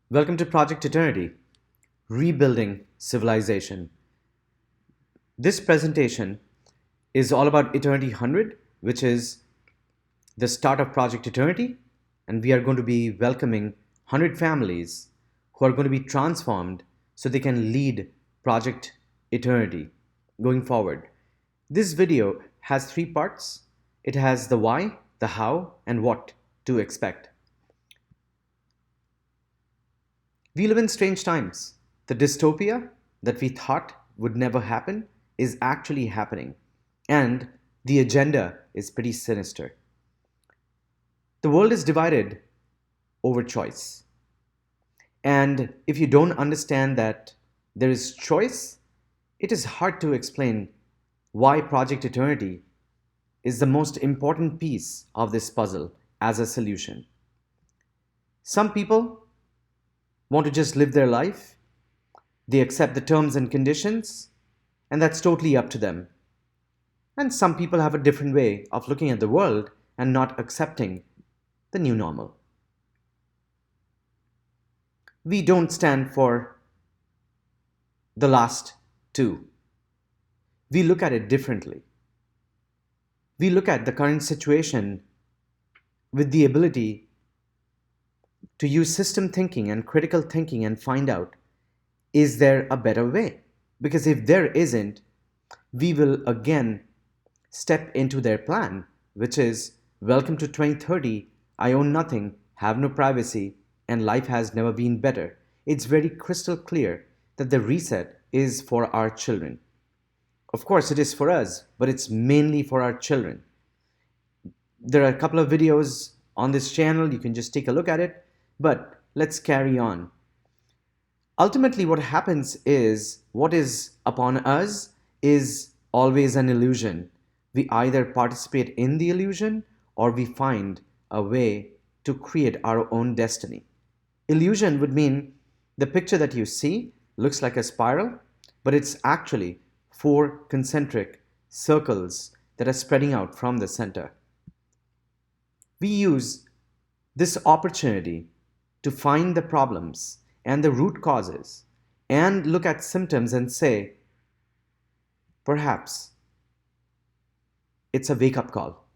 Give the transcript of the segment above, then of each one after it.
Welcome to Project Eternity, Rebuilding Civilization. This presentation is all about Eternity 100, which is the start of Project Eternity, and we are going to be welcoming 100 families who are going to be transformed so they can lead Project Eternity going forward. This video has three parts. It has the why, the how, and what to expect. We live in strange times. The dystopia that we thought would never happen is actually happening, and the agenda is pretty sinister. The world is divided over choice. And if you don't understand that there is choice, it is hard to explain why Project Eternity is the most important piece of this puzzle as a solution. Some people want to just live their life, they accept the terms and conditions, and that's totally up to them. And some people have a different way of looking at the world and not accepting the new normal. We don't stand for the last two. We look at it differently. We look at the current situation with the ability to use system thinking and critical thinking and find out, is there a better way? Because if there isn't, we will again step into their plan, which is welcome to 2030, I own nothing, have no privacy, and life has never been better. It's very crystal clear that the reset is for our children. Of course, it is for us, but it's mainly for our children. There are a couple of videos on this channel, you can just take a look at it, but let's carry on. Ultimately, what happens is what is upon us is always an illusion. We either participate in the illusion or we find a way to create our own destiny. Illusion would mean the picture that you see looks like a spiral, but it's actually four concentric circles that are spreading out from the center. We use this opportunity to find the problems and the root causes and look at symptoms and say, perhaps it's a wake-up call.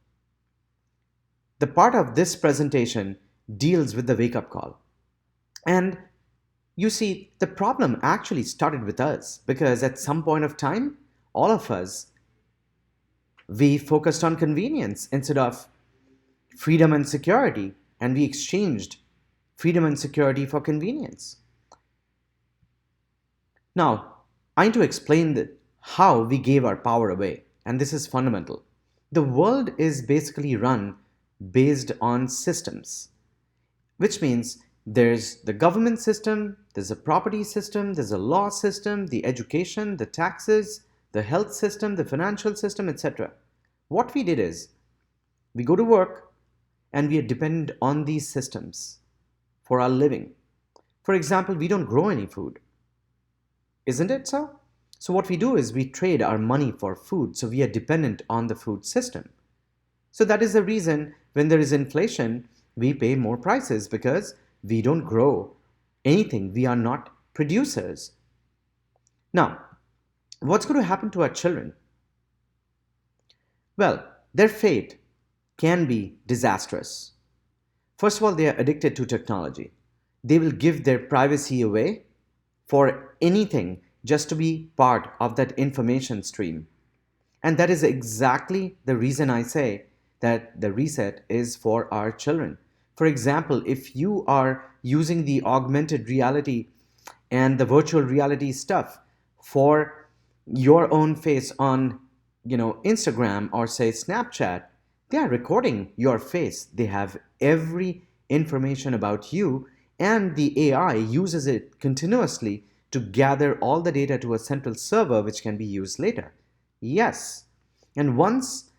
The part of this presentation deals with the wake-up call. And you see, the problem actually started with us because at some point of time, all of us, we focused on convenience instead of freedom and security, and we exchanged freedom and security for convenience. Now, I need to explain how we gave our power away, and this is fundamental. The world is basically run based on systems, which means there's the government system, there's a property system, there's a law system, the education, the taxes, the health system, the financial system, etc. What we did is we go to work and we are dependent on these systems for our living. For example, we don't grow any food. Isn't it so? So what we do is we trade our money for food, so we are dependent on the food system. So that is the reason when there is inflation, we pay more prices because we don't grow anything. We are not producers. Now, what's going to happen to our children? Well, their fate can be disastrous. First of all, they are addicted to technology. They will give their privacy away for anything just to be part of that information stream. And that is exactly the reason I say that the reset is for our children. For example, if you are using the augmented reality and the virtual reality stuff for your own face on, Instagram or say Snapchat, they are recording your face. They have every information about you, and the AI uses it continuously to gather all the data to a central server which can be used later. Yes. And once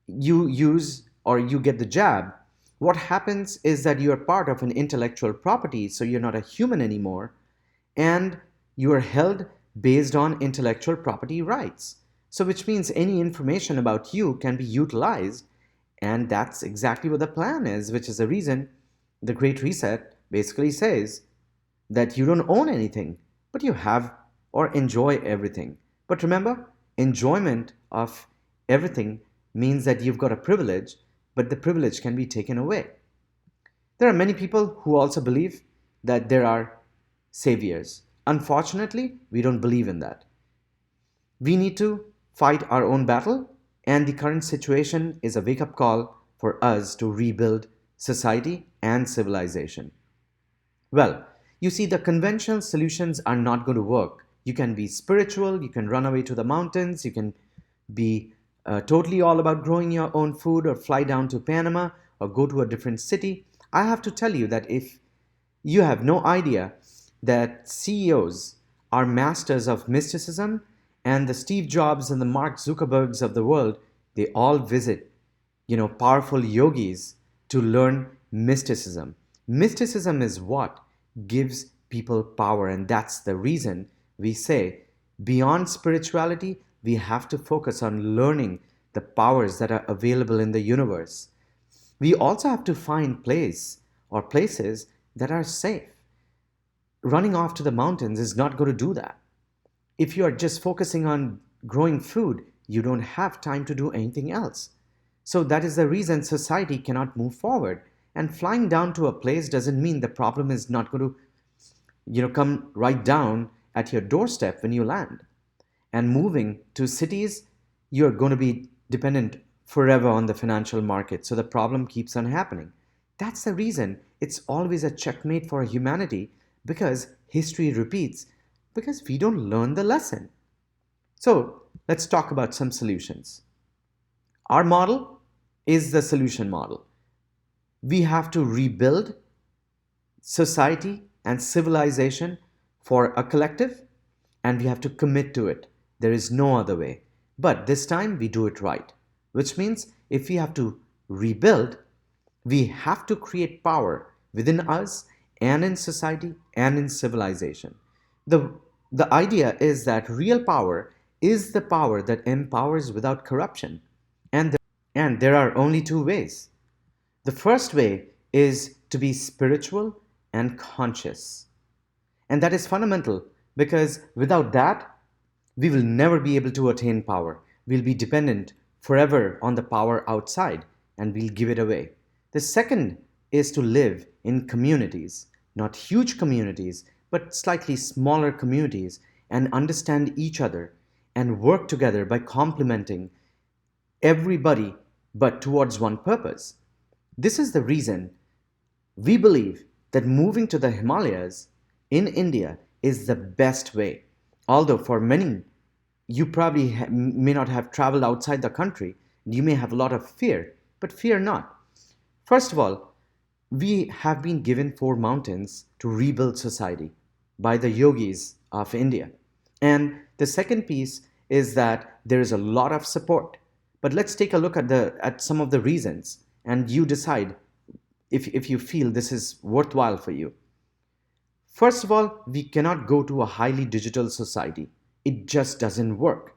you use or you get the jab, what happens is that you are part of an intellectual property, so you're not a human anymore, and you are held based on intellectual property rights. So which means any information about you can be utilized, and that's exactly what the plan is, which is the reason the Great Reset basically says that you don't own anything, but you have or enjoy everything. But remember, enjoyment of everything means that you've got a privilege, but the privilege can be taken away. There are many people who also believe that there are saviors. Unfortunately, we don't believe in that. We need to fight our own battle, and the current situation is a wake up call for us to rebuild society and civilization. Well, you see, the conventional solutions are not going to work. You can be spiritual, you can run away to the mountains, you can be totally all about growing your own food, or fly down to Panama, or go to a different city. I have to tell you that if you have no idea that CEOs are masters of mysticism, and the Steve Jobs and the Mark Zuckerbergs of the world, they all visit, powerful yogis to learn mysticism. Mysticism is what gives people power, and that's the reason we say beyond spirituality, we have to focus on learning the powers that are available in the universe. We also have to find places that are safe. Running off to the mountains is not going to do that. If you are just focusing on growing food, you don't have time to do anything else. So that is the reason society cannot move forward. And flying down to a place doesn't mean the problem is not going to, come right down at your doorstep when you land. And moving to cities, you're going to be dependent forever on the financial market. So the problem keeps on happening. That's the reason it's always a checkmate for humanity, because history repeats, because we don't learn the lesson. So let's talk about some solutions. Our model is the solution model. We have to rebuild society and civilization for a collective, and we have to commit to it. There is no other way. But this time we do it right, which means if we have to rebuild, we have to create power within us and in society and in civilization. The, the idea is that real power is the power that empowers without corruption. And there are only two ways. The first way is to be spiritual and conscious. And that is fundamental, because without that, we will never be able to attain power. We'll be dependent forever on the power outside, and we'll give it away. The second is to live in communities, not huge communities, but slightly smaller communities, and understand each other and work together by complementing everybody but towards one purpose. This is the reason we believe that moving to the Himalayas in India is the best way. Although for many, you probably may not have traveled outside the country, you may have a lot of fear, but fear not. First of all, we have been given four mountains to rebuild society by the yogis of India. And the second piece is that there is a lot of support. But let's take a look at some of the reasons, and you decide if you feel this is worthwhile for you. First of all, we cannot go to a highly digital society. It just doesn't work.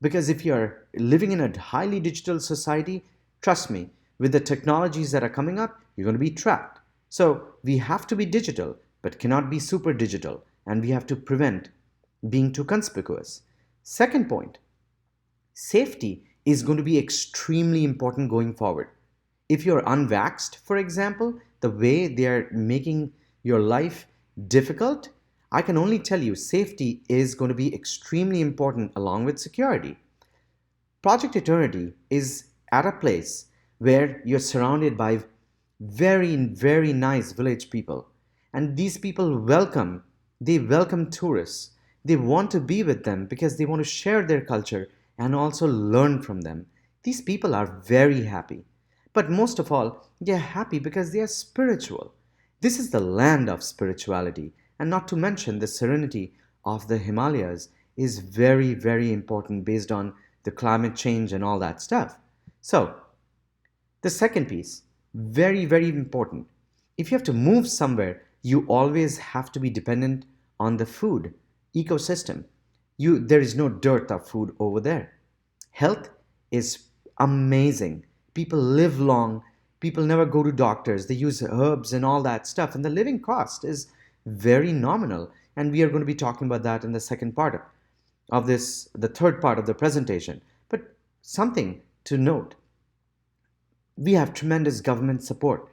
Because if you're living in a highly digital society, trust me, with the technologies that are coming up, you're going to be trapped. So we have to be digital, but cannot be super digital. And we have to prevent being too conspicuous. Second point, safety is going to be extremely important going forward. If you're unvaxxed, for example, the way they are making your life difficult, I can only tell you safety is going to be extremely important along with security. Project Eternity is at a place where you're surrounded by very, very nice village people. And these people they welcome tourists. They want to be with them because they want to share their culture and also learn from them. These people are very happy. But most of all, they're happy because they are spiritual. This is the land of spirituality. And not to mention, the serenity of the Himalayas is very, very important based on the climate change and all that stuff. So, the second piece, very, very important. If you have to move somewhere, you always have to be dependent on the food ecosystem. There is no dearth of food over there. Health is amazing. People live long. People never go to doctors. They use herbs and all that stuff. And the living cost is very nominal. And we are going to be talking about that in the second part of this, the third part of the presentation. But something to note, we have tremendous government support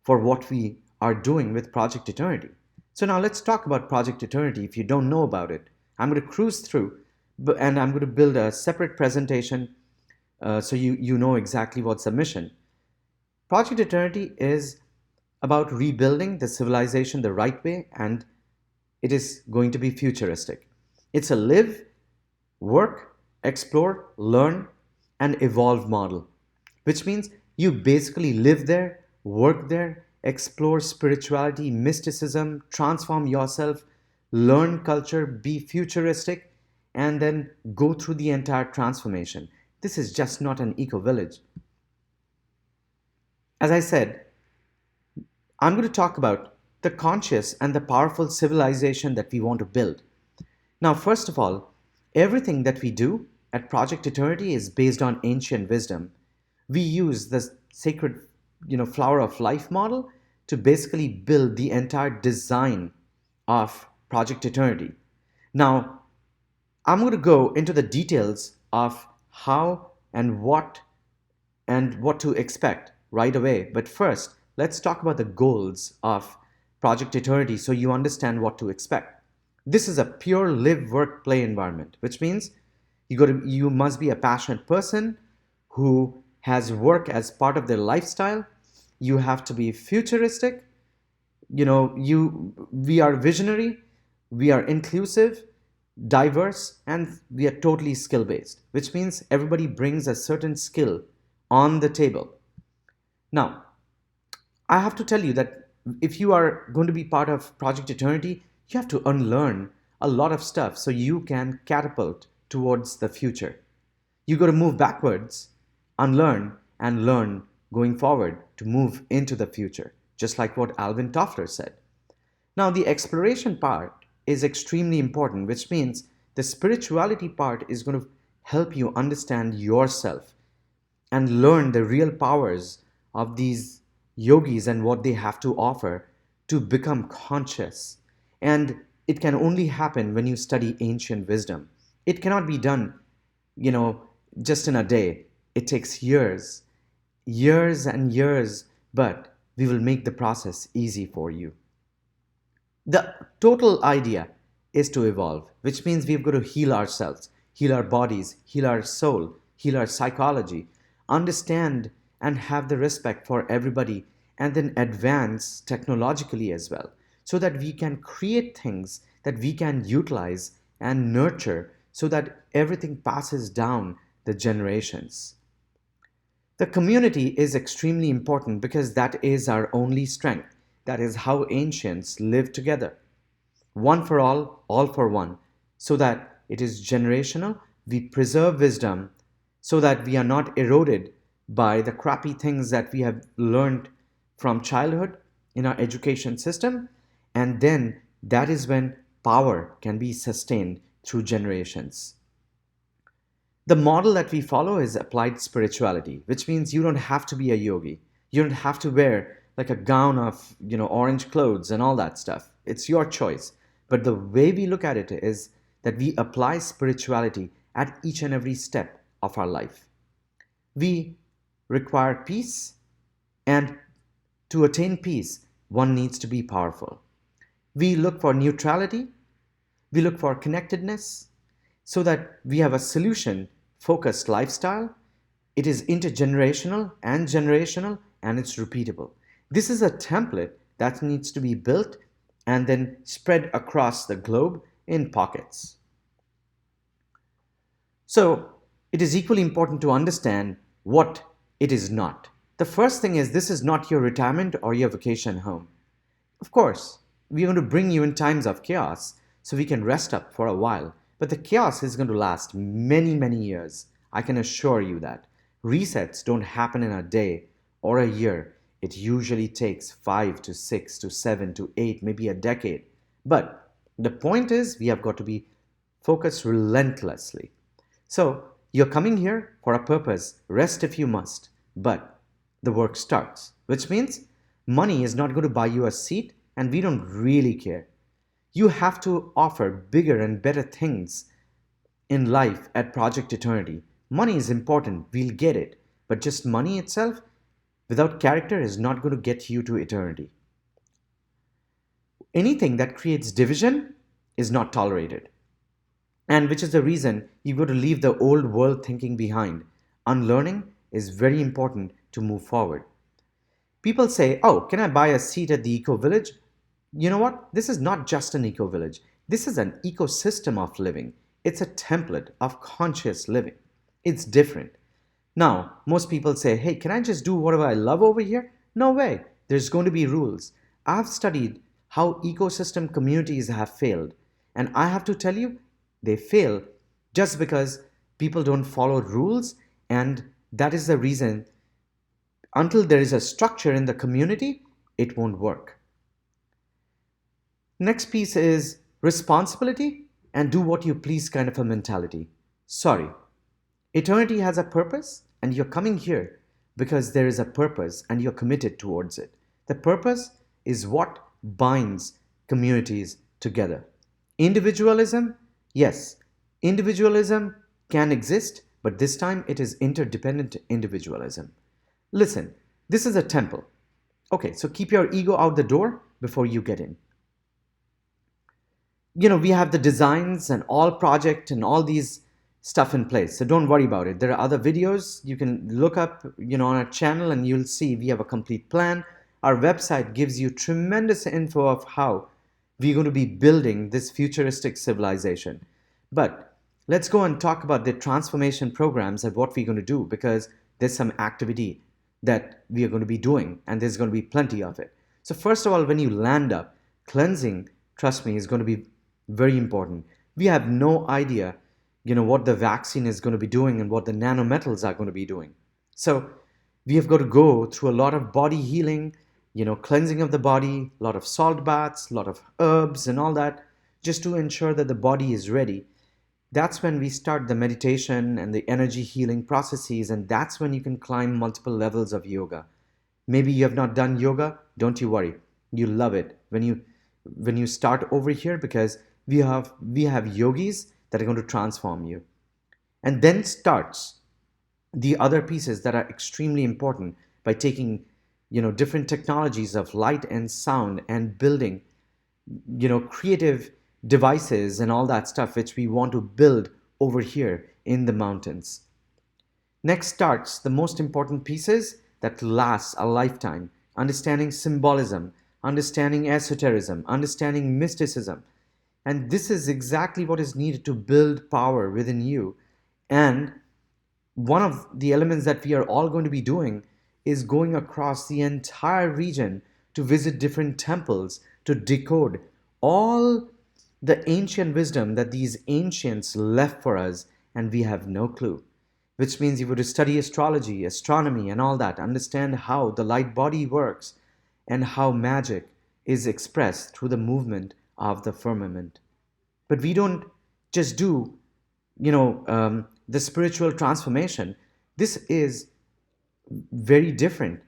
for what we are doing with Project Eternity. So now let's talk about Project Eternity. If you don't know about it, I'm going to cruise through and I'm going to build a separate presentation so you know exactly what's the mission. Project Eternity is about rebuilding the civilization the right way, and it is going to be futuristic. It's a live, work, explore, learn, and evolve model, which means you basically live there, work there, explore spirituality, mysticism, transform yourself, learn culture, be futuristic, and then go through the entire transformation. This is just not an eco village. As I said, I'm going to talk about the conscious and the powerful civilization that we want to build. Now, first of all, everything that we do at Project Eternity is based on ancient wisdom. We use the sacred, flower of life model to basically build the entire design of Project Eternity. Now, I'm going to go into the details of how and what to expect right away. But first, let's talk about the goals of Project Eternity so you understand what to expect. This is a pure live, work, play environment, which means you must be a passionate person who has work as part of their lifestyle. You have to be futuristic. We are visionary, we are inclusive, diverse, and we are totally skill based, which means everybody brings a certain skill on the table. Now, I have to tell you that if you are going to be part of Project Eternity, you have to unlearn a lot of stuff so you can catapult towards the future. You got to move backwards, unlearn, and learn going forward to move into the future, just like what Alvin Toffler said. Now, the exploration part is extremely important, which means the spirituality part is going to help you understand yourself and learn the real powers of these yogis and what they have to offer to become conscious. And it can only happen when you study ancient wisdom. It cannot be done, you know, just in a day. It takes years, years and years, but we will make the process easy for you. The total idea is to evolve, which means we've got to heal ourselves, heal our bodies, heal our soul, heal our psychology, understand and have the respect for everybody, and then advance technologically as well, so that we can create things that we can utilize and nurture so that everything passes down the generations. The community is extremely important because that is our only strength. That is how ancients lived together. One for all for one, so that it is generational. We preserve wisdom so that we are not eroded by the crappy things that we have learned from childhood in our education system. And then that is when power can be sustained through generations. The model that we follow is applied spirituality, which means you don't have to be a yogi. You don't have to wear like a gown of, orange clothes and all that stuff. It's your choice. But the way we look at it is that we apply spirituality at each and every step of our life. We require peace, and to attain peace, one needs to be powerful. We look for neutrality, we look for connectedness, so that we have a solution focused lifestyle. It is intergenerational and generational, and it's repeatable. This is a template that needs to be built and then spread across the globe in pockets. So, it is equally important to understand what it is not. The first thing is this is not your retirement or your vacation home. Of course, we are going to bring you in times of chaos so we can rest up for a while. But the chaos is going to last many, many years. I can assure you that. Resets don't happen in a day or a year. It usually takes 5 to 6 to 7 to 8, maybe a decade. But the point is, we have got to be focused relentlessly. So, you're coming here for a purpose, rest if you must, but the work starts, which means money is not going to buy you a seat and we don't really care. You have to offer bigger and better things in life at Project Eternity. Money is important, we'll get it, but just money itself without character is not going to get you to eternity. Anything that creates division is not tolerated, and which is the reason you got to leave the old world thinking behind. Unlearning is very important to move forward. People say, oh, can I buy a seat at the eco village? You know what? This is not just an eco village. This is an ecosystem of living. It's a template of conscious living. It's different. Now, most people say, hey, can I just do whatever I love over here? No way. There's going to be rules. I've studied how ecosystem communities have failed. And I have to tell you, they fail just because people don't follow rules. And that is the reason until there is a structure in the community, it won't work. Next piece is responsibility and do what you please kind of a mentality. Sorry, eternity has a purpose, and you're coming here because there is a purpose and you're committed towards it. The purpose is what binds communities together. Individualism, yes, individualism can exist, but this time it is interdependent individualism. Listen, this is a temple. Okay, so keep your ego out the door before you get in. We have the designs and all project and all these stuff in place. So don't worry about it. There are other videos you can look up, on our channel, and you'll see we have a complete plan. Our website gives you tremendous info of how we're going to be building this futuristic civilization. But let's go and talk about the transformation programs and what we're going to do, because there's some activity that we are going to be doing, and there's going to be plenty of it. So first of all, when you land up, cleansing, trust me, is going to be very important. We have no idea, what the vaccine is going to be doing and what the nanometals are going to be doing. So we have got to go through a lot of body healing, cleansing of the body, a lot of salt baths, a lot of herbs and all that, just to ensure that the body is ready. That's when we start the meditation and the energy healing processes, and that's when you can climb multiple levels of yoga. Maybe you have not done yoga, don't you worry. You'll love it when you start over here, because we have yogis that are going to transform you. And then starts the other pieces that are extremely important by taking, different technologies of light and sound and building, creative devices and all that stuff which we want to build over here in the mountains. Next starts the most important pieces that last a lifetime: understanding symbolism, understanding esotericism, understanding mysticism. And this is exactly what is needed to build power within you. And one of the elements that we are all going to be doing is going across the entire region to visit different temples to decode all the ancient wisdom that these ancients left for us, and we have no clue. Which means you would study astrology, astronomy, and all that, understand how the light body works and how magic is expressed through the movement of the firmament. But we don't just do, the spiritual transformation. This is very different.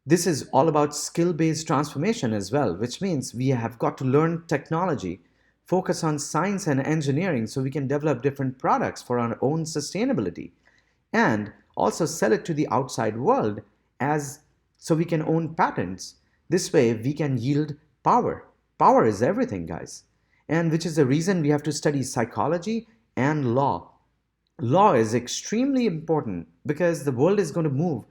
This is all about skill-based transformation as well, which means we have got to learn technology, focus on science and engineering so we can develop different products for our own sustainability, and also sell it to the outside world as so we can own patents. This way we can yield power. Power is everything, guys. And which is the reason we have to study psychology and law. Law is extremely important because the world is going to move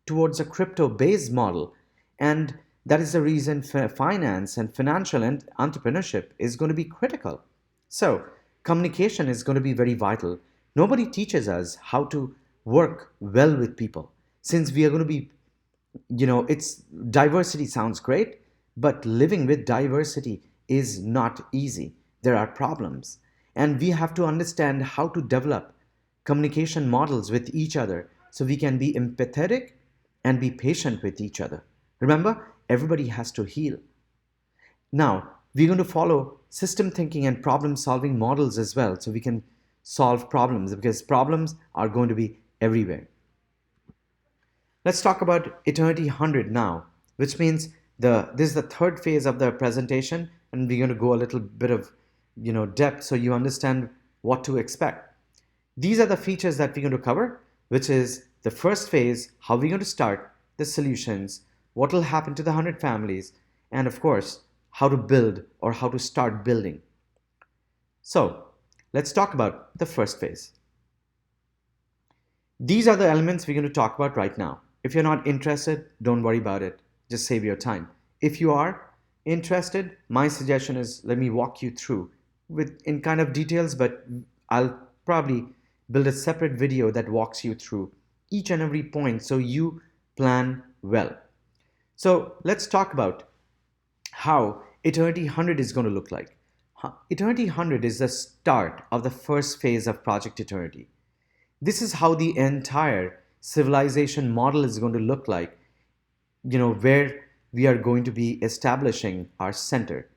towards a crypto-based model, and that is the reason finance and financial and entrepreneurship is going to be critical. So communication is going to be very vital. Nobody teaches us how to work well with people, since we are going to be, it's diversity sounds great, but living with diversity is not easy. There are problems, and we have to understand how to develop communication models with each other so we can be empathetic and be patient with each other. Remember, everybody has to heal. Now, we're going to follow system thinking and problem solving models as well so we can solve problems, because problems are going to be everywhere. Let's talk about Eternity 100 now, which means This is the third phase of the presentation, and we're going to go a little bit of depth so you understand what to expect. These are the features that we're going to cover, which is the first phase, how we're going to start, the solutions, what will happen to the 100 families, and of course, how to build or how to start building. So let's talk about the first phase. These are the elements we're going to talk about right now. If you're not interested, don't worry about it. Just save your time. If you are interested, my suggestion is let me walk you through in kind of details, but I'll probably build a separate video that walks you through each and every point so you plan well. So let's talk about how Eternity 100 is going to look like. Eternity 100 is the start of the first phase of Project Eternity. This is how the entire civilization model is going to look like, where we are going to be establishing our center.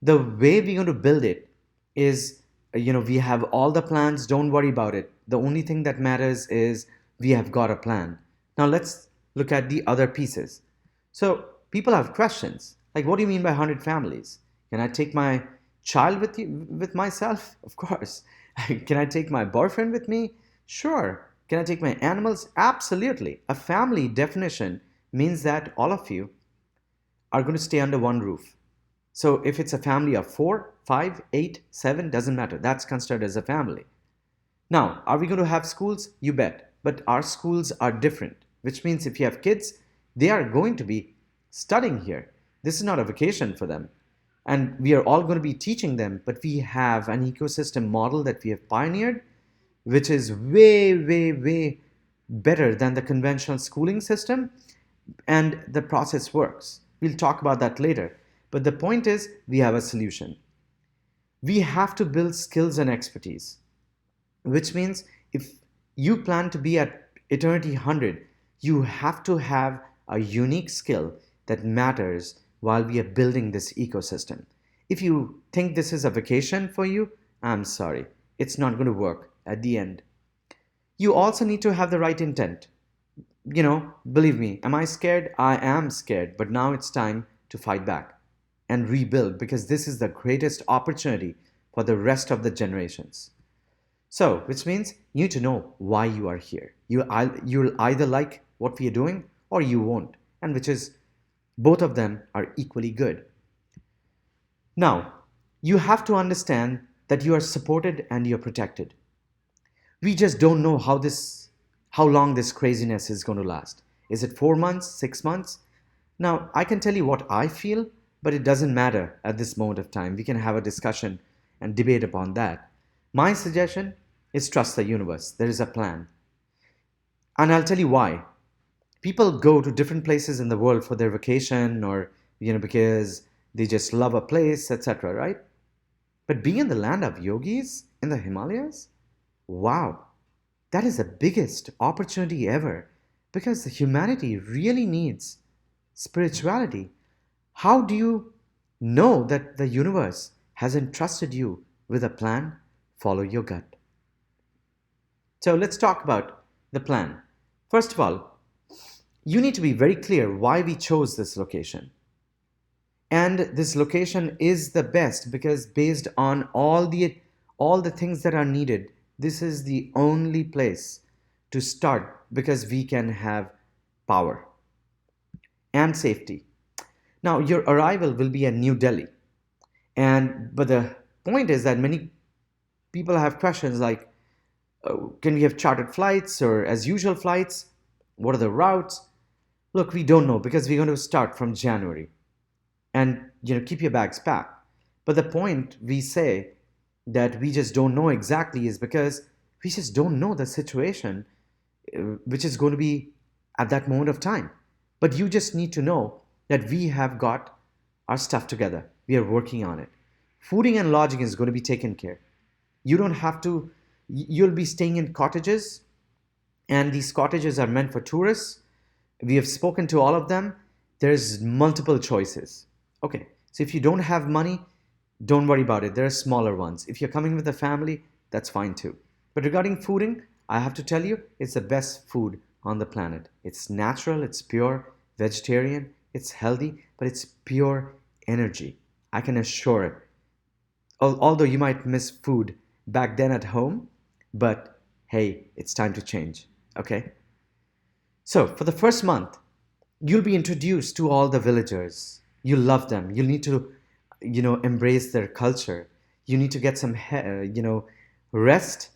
The way we're going to build it is, we have all the plans, don't worry about it. The only thing that matters is we have got a plan. Now let's look at the other pieces. So people have questions like, what do you mean by 100 families? Can I take my child with myself? Of course. Can I take my boyfriend with me? Sure. Can I take my animals? Absolutely. A family definition means that all of you are going to stay under one roof. So if it's a family of 4, 5, 8, 7, doesn't matter. That's considered as a family. Now, are we going to have schools? You bet. But our schools are different, which means if you have kids, they are going to be studying here. This is not a vacation for them. And we are all going to be teaching them, but we have an ecosystem model that we have pioneered, which is way, way, way better than the conventional schooling system. And the process works. We'll talk about that later. But the point is, we have a solution. We have to build skills and expertise, which means if you plan to be at Eternity 100, you have to have a unique skill that matters while we are building this ecosystem. If you think this is a vacation for you, I'm sorry, it's not going to work at the end. You also need to have the right intent. Believe me, am I scared? I am scared, but now it's time to fight back and rebuild because this is the greatest opportunity for the rest of the generations. So, which means you need to know why you are here. You'll either like what we are doing or you won't, and which is both of them are equally good. Now, you have to understand that you are supported and you're protected. We just don't know how long this craziness is going to last. Is it 4 months, 6 months? Now, I can tell you what I feel, but it doesn't matter at this moment of time. We can have a discussion and debate upon that. My suggestion is trust the universe. There is a plan. And I'll tell you why. People go to different places in the world for their vacation or, because they just love a place, etc., right? But being in the land of yogis in the Himalayas, wow, that is the biggest opportunity ever because humanity really needs spirituality. How do you know that the universe has entrusted you with a plan? Follow your gut. So let's talk about the plan. First of all, you need to be very clear why we chose this location. And this location is the best because based on all the things that are needed, this is the only place to start because we can have power and safety. Now, your arrival will be in New Delhi. But the point is that many people have questions like, can we have chartered flights or as usual flights? What are the routes? Look, we don't know because we're going to start from January. And keep your bags packed. But the point we say that we just don't know exactly is because we just don't know the situation which is going to be at that moment of time. But you just need to know that we have got our stuff together. We are working on it. Fooding and lodging is going to be taken care. You don't have to, you'll be staying in cottages, and these cottages are meant for tourists. We have spoken to all of them. There's multiple choices. Okay, so if you don't have money, don't worry about it. There are smaller ones. If you're coming with a family, that's fine too. But regarding fooding, I have to tell you, it's the best food on the planet. It's natural, it's pure, vegetarian, it's healthy, but it's pure energy. I can assure it. Although you might miss food back then at home, but hey, it's time to change. Okay? So, for the first month, you'll be introduced to all the villagers. You'll love them. You'll need to, embrace their culture. You need to get some, rest,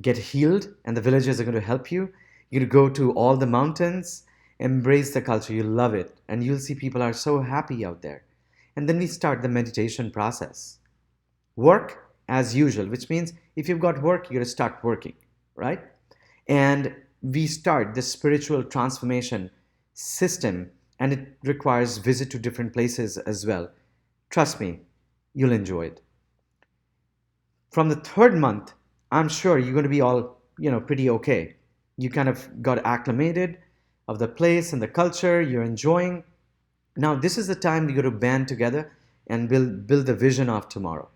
get healed, and the villagers are going to help you. You'll go to all the mountains, embrace the culture. You'll love it. And you'll see people are so happy out there. And then we start the meditation process. Work as usual, which means if you've got work, you got to start working, right? And we start this spiritual transformation system, and it requires visit to different places as well. Trust me, you'll enjoy it. From the third month, I'm sure you're going to be all, pretty okay. You kind of got acclimated of the place and the culture, you're enjoying. Now, this is the time we got to band together and build the vision of tomorrow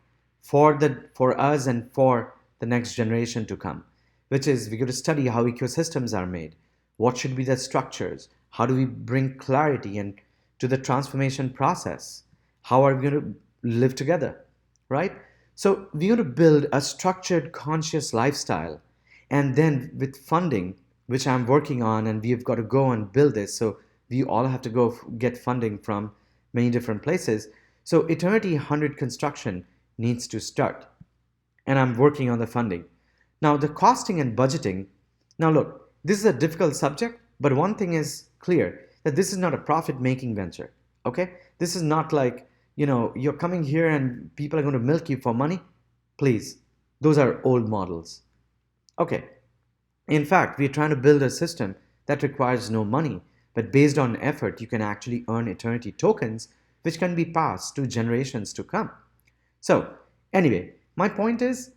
for us and for the next generation to come, which is we got to study how ecosystems are made. What should be the structures? How do we bring clarity and to the transformation process? How are we going to live together, right? So we got to build a structured, conscious lifestyle, and then with funding, which I'm working on, and we've got to go and build this. So we all have to go get funding from many different places. So Eternity 100 construction needs to start, and I'm working on the funding. Now, the costing and budgeting. Now, look, this is a difficult subject, but one thing is clear that this is not a profit making venture. Okay? This is not like, you're coming here and people are going to milk you for money. Please, those are old models. Okay. In fact, we're trying to build a system that requires no money, but based on effort, you can actually earn eternity tokens, which can be passed to generations to come. So, anyway, my point is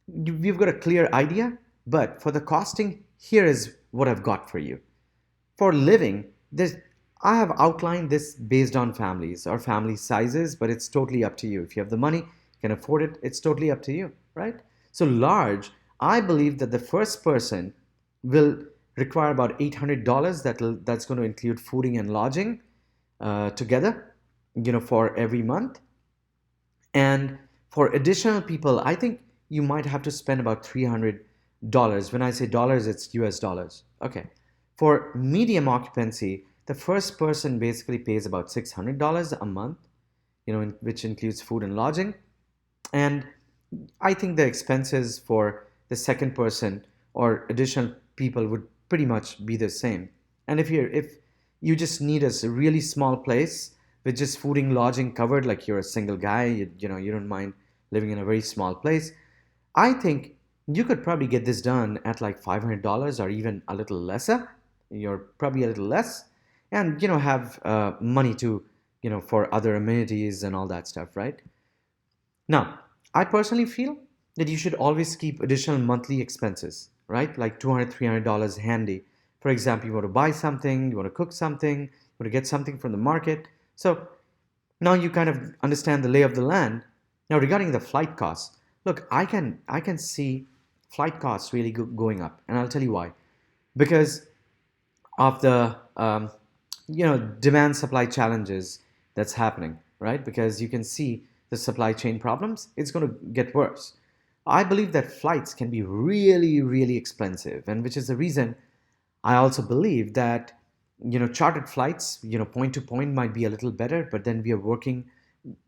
we've got a clear idea, but for the costing, here is what I've got for you. For living, I have outlined this based on families or family sizes, but it's totally up to you. If you have the money, you can afford it, it's totally up to you, right? So large, I believe that the first person will require about $800. That's going to include fooding and lodging together, for every month. And for additional people, I think you might have to spend about $300. When I say dollars, it's US dollars. Okay. For medium occupancy, the first person basically pays about $600 a month, which includes food and lodging. And I think the expenses for the second person or additional people would pretty much be the same. And if you just need a really small place with just food and lodging covered, like you're a single guy, you don't mind living in a very small place, I think you could probably get this done at like $500 or even a little lesser. You're probably a little less, and have money to for other amenities and all that stuff, right? Now, I personally feel that you should always keep additional monthly expenses, right? Like $200, $300 handy. For example, you want to buy something, you want to cook something, you want to get something from the market. So now you kind of understand the lay of the land. Now, regarding the flight costs, look, I can see flight costs really going up, and I'll tell you why. Because of the demand supply challenges that's happening, right? Because you can see the supply chain problems, it's going to get worse. I believe that flights can be really, really expensive, and which is the reason I also believe that chartered flights, point to point might be a little better, but then we are working,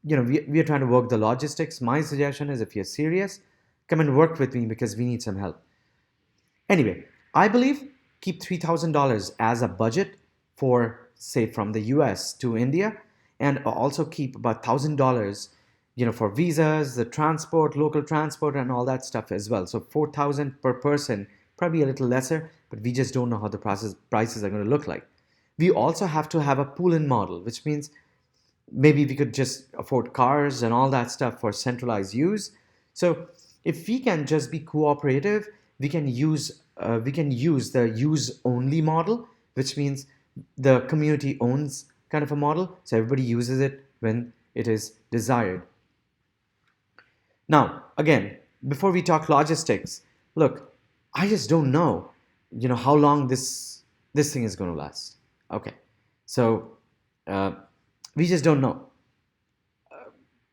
we are trying to work the logistics. My suggestion is if you're serious, come and work with me because we need some help. Anyway, I believe keep $3,000 as a budget for, say, from the US to India, and also keep about $1,000, for visas, the transport, local transport, and all that stuff as well. So 4,000 per person, probably a little lesser, but we just don't know how the prices are going to look like. We also have to have a pull-in model, which means maybe we could just afford cars and all that stuff for centralized use. So if we can just be cooperative, we can use the use only model, which means the community owns kind of a model, so everybody uses it when it is desired. Now, again, before we talk logistics, look, I just don't know, how long this thing is going to last. Okay, so Uh, we just don't know.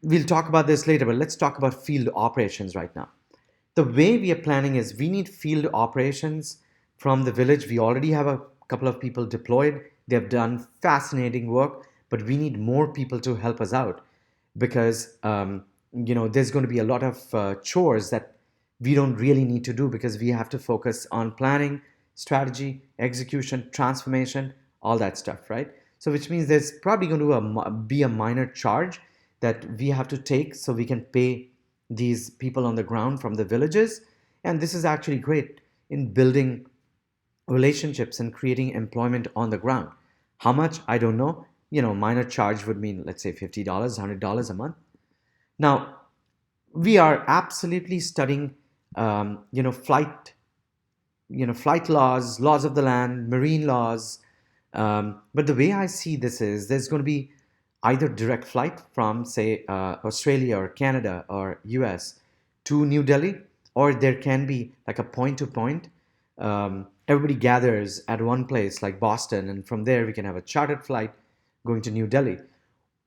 We'll talk about this later, but let's talk about field operations right now. The way we are planning is we need field operations from the village. We already have a couple of people deployed. They've done fascinating work, but we need more people to help us out because there's going to be a lot of chores that we don't really need to do because we have to focus on planning, strategy, execution, transformation, all that stuff, right? So which means there's probably going to be a minor charge that we have to take so we can pay these people on the ground from the villages. And this is actually great in building relationships and creating employment on the ground. How much? I don't know. Minor charge would mean, let's say, $50, $100 a month. Now, we are absolutely studying, flight flight laws, laws of the land, marine laws. But the way I see this is there's going to be either direct flight from, say, Australia or Canada or US to New Delhi, or there can be like a point to point. Everybody gathers at one place like Boston, and from there we can have a chartered flight going to New Delhi.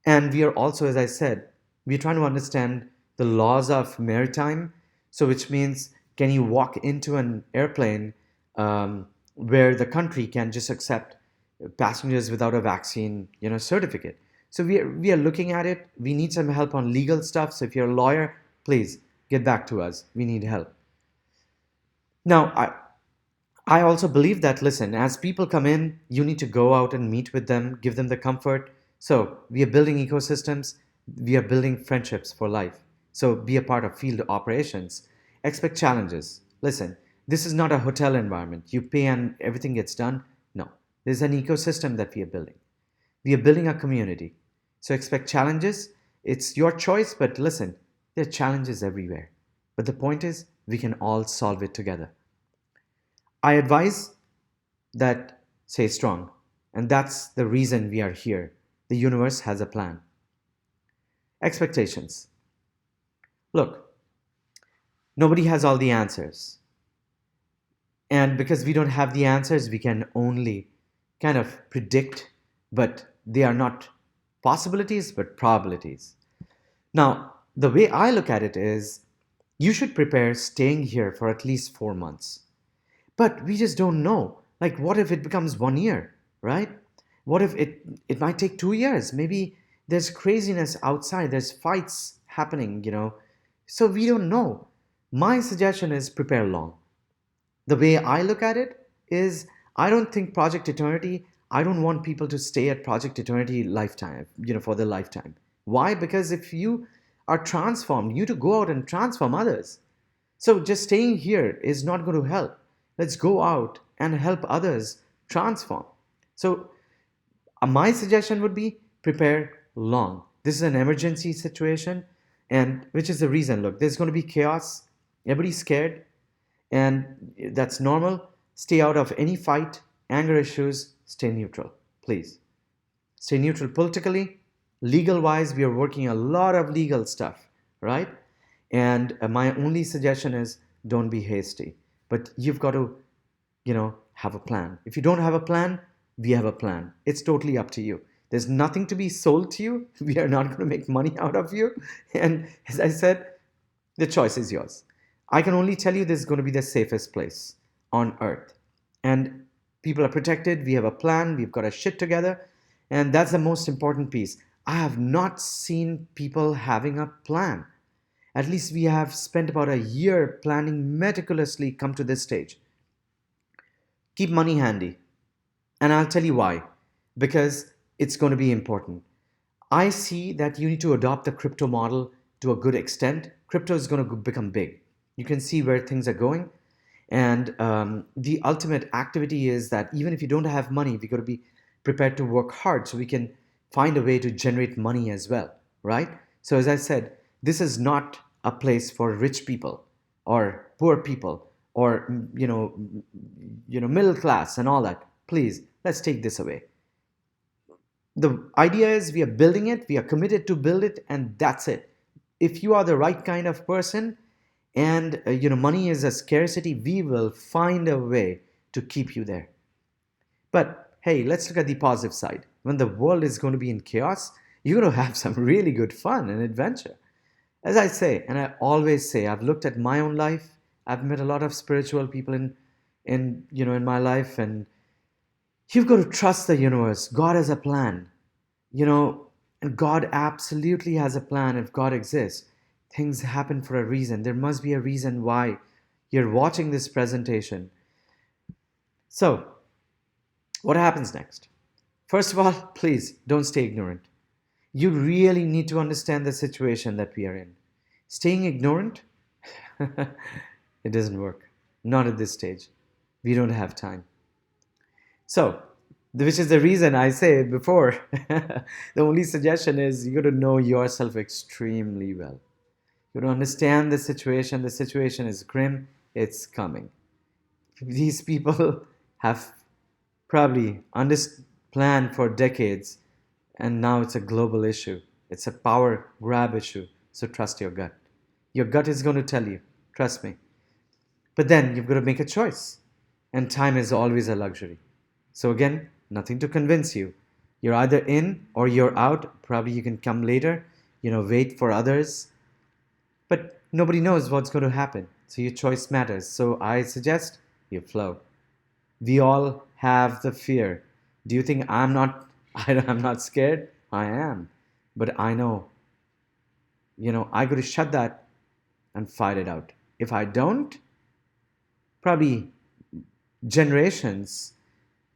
And we are also, as I said, we're trying to understand the laws of maritime. So, which means, can you walk into an airplane where the country can just accept passengers without a vaccine, certificate? So we are looking at it. We need some help on legal stuff. So if you're a lawyer, please get back to us. We need help. Now, I also believe that, listen, as people come in, you need to go out and meet with them, give them the comfort. So we are building ecosystems, we are building friendships for life. So be a part of field operations. Expect challenges. Listen, this is not a hotel environment. You pay and everything gets done. No, there's an ecosystem that we are building. We are building a community. So expect challenges. It's your choice, but listen, there are challenges everywhere. But the point is, we can all solve it together. I advise that stay strong. And that's the reason we are here. The universe has a plan. Expectations. Look, nobody has all the answers. And because we don't have the answers, we can only kind of predict, but they are not possibilities, but probabilities. Now, the way I look at it is you should prepare staying here for at least 4 months. But we just don't know. Like, what if it becomes 1 year, right? What if it might take 2 years? Maybe there's craziness outside, there's fights happening. So we don't know. My suggestion is prepare long. The way I look at it is I don't think Project Eternity, I don't want people to stay at Project Eternity lifetime, for their lifetime. Why? Because if you are transformed, you need to go out and transform others. So just staying here is not going to help. Let's go out and help others transform. So my suggestion would be prepare long. This is an emergency situation, and which is the reason. Look, there's going to be chaos. Everybody's scared, and that's normal. Stay out of any fight, anger issues. Stay neutral, please. Stay neutral politically. Legal wise, we are working a lot of legal stuff, right? And my only suggestion is don't be hasty. But you've got to, have a plan. If you don't have a plan, we have a plan. It's totally up to you. There's nothing to be sold to you. We are not going to make money out of you. And as I said, the choice is yours. I can only tell you this is going to be the safest place on earth. And people are protected. We have a plan. We've got our shit together. And that's the most important piece. I have not seen people having a plan. At least we have spent about a year planning meticulously come to this stage. Keep money handy. And I'll tell you why. Because it's going to be important. I see that you need to adopt the crypto model to a good extent. Crypto is going to become big. You can see where things are going. And the ultimate activity is that even if you don't have money, we got to be prepared to work hard so we can find a way to generate money as well, right? So as I said, this is not a place for rich people or poor people or middle class and all that. Please, let's take this away. The idea is we are building it, we are committed to build it, and that's it. If you are the right kind of person and money is a scarcity, we will find a way to keep you there. But hey, let's look at the positive side. when the world is going to be in chaos, you're going to have some really good fun and adventure. As I say, and I always say, I've looked at my own life. I've met a lot of spiritual people in my life, and you've got to trust the universe. God has a plan, you know, and God absolutely has a plan. If God exists, things happen for a reason. There must be a reason why you're watching this presentation. So, what happens next? First of all, please don't stay ignorant. You really need to understand the situation that we are in. Staying ignorant, it doesn't work. Not at this stage. We don't have time. So, which is the reason I say before, the only suggestion is you got to know yourself extremely well. You got to understand the situation. The situation is grim. It's coming. These people have probably planned for decades, and now it's a global issue. It's a power grab issue. So trust your gut. Your gut is going to tell you. Trust me. But then you've got to make a choice. And time is always a luxury. So again, nothing to convince you. You're either in or you're out. Probably you can come later, wait for others. But nobody knows what's going to happen. So your choice matters. So I suggest you flow. We all have the fear. Do you think I'm not I'm not scared? I am. But I know, I got to shut that and fight it out. If I don't, probably generations,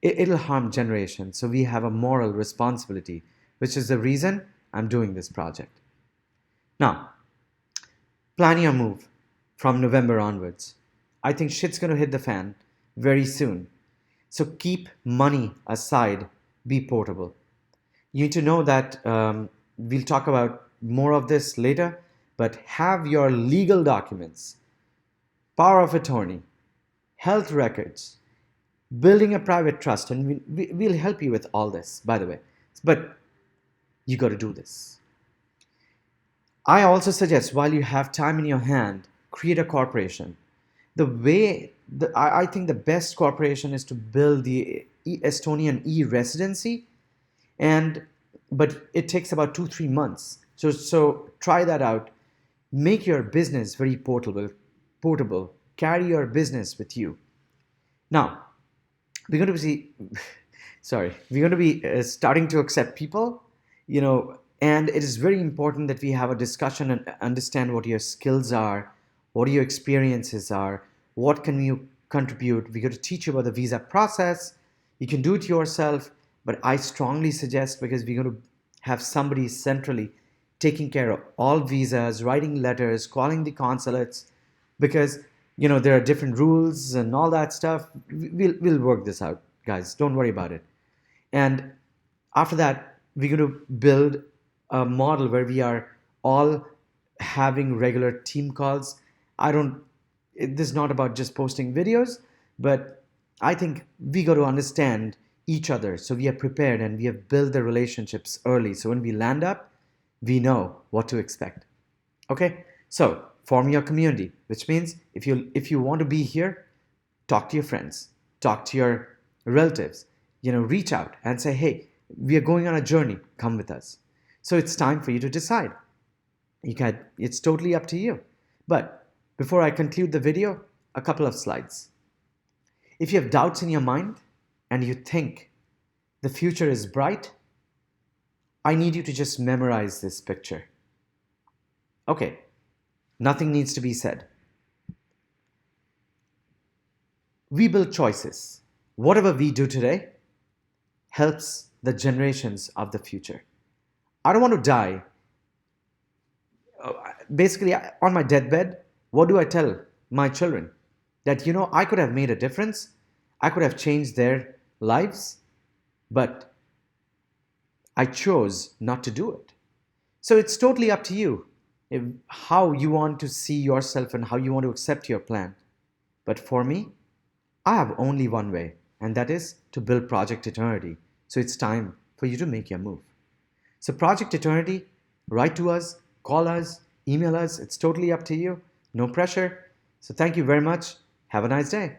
it'll harm generations. So we have a moral responsibility, which is the reason I'm doing this project. Now, plan your move from November onwards. I think shit's going to hit the fan very soon. So keep money aside, be portable. You need to know that we'll talk about more of this later, but have your legal documents, power of attorney, health records, building a private trust, and we'll help you with all this, by the way. But you got to do this. I also suggest, while you have time in your hand, create a corporation. I think the best corporation is to build the Estonian e-residency, but it takes about 2-3 months. So try that out. Make your business very portable. Carry your business with you. Now, we're going to be starting to accept people, and it is very important that we have a discussion and understand what your skills are, what your experiences are, what can you contribute. We got to teach you about the visa process. You can do it yourself, but I strongly suggest, because we're going to have somebody centrally taking care of all visas, writing letters, calling the consulates, because there are different rules and all that stuff. We'll work this out, guys. Don't worry about it. And after that, we're going to build a model where we are all having regular team calls. This is not about just posting videos, but I think we got to understand each other, so we are prepared and we have built the relationships early. So when we land up, we know what to expect. Okay? So form your community, which means if you want to be here, talk to your friends, talk to your relatives, reach out and say, hey, we are going on a journey, come with us. So it's time for you to decide. It's totally up to you. But before I conclude the video, a couple of slides. If you have doubts in your mind and you think the future is bright, I need you to just memorize this picture. Okay, nothing needs to be said. We build choices. Whatever we do today helps the generations of the future. I don't want to die. Basically, on my deathbed, what do I tell my children? That, I could have made a difference. I could have changed their lives, but I chose not to do it. So it's totally up to you how you want to see yourself and how you want to accept your plan. But for me, I have only one way, and that is to build Project Eternity. So it's time for you to make your move. So Project Eternity, write to us, call us, email us. It's totally up to you. No pressure. So thank you very much. Have a nice day.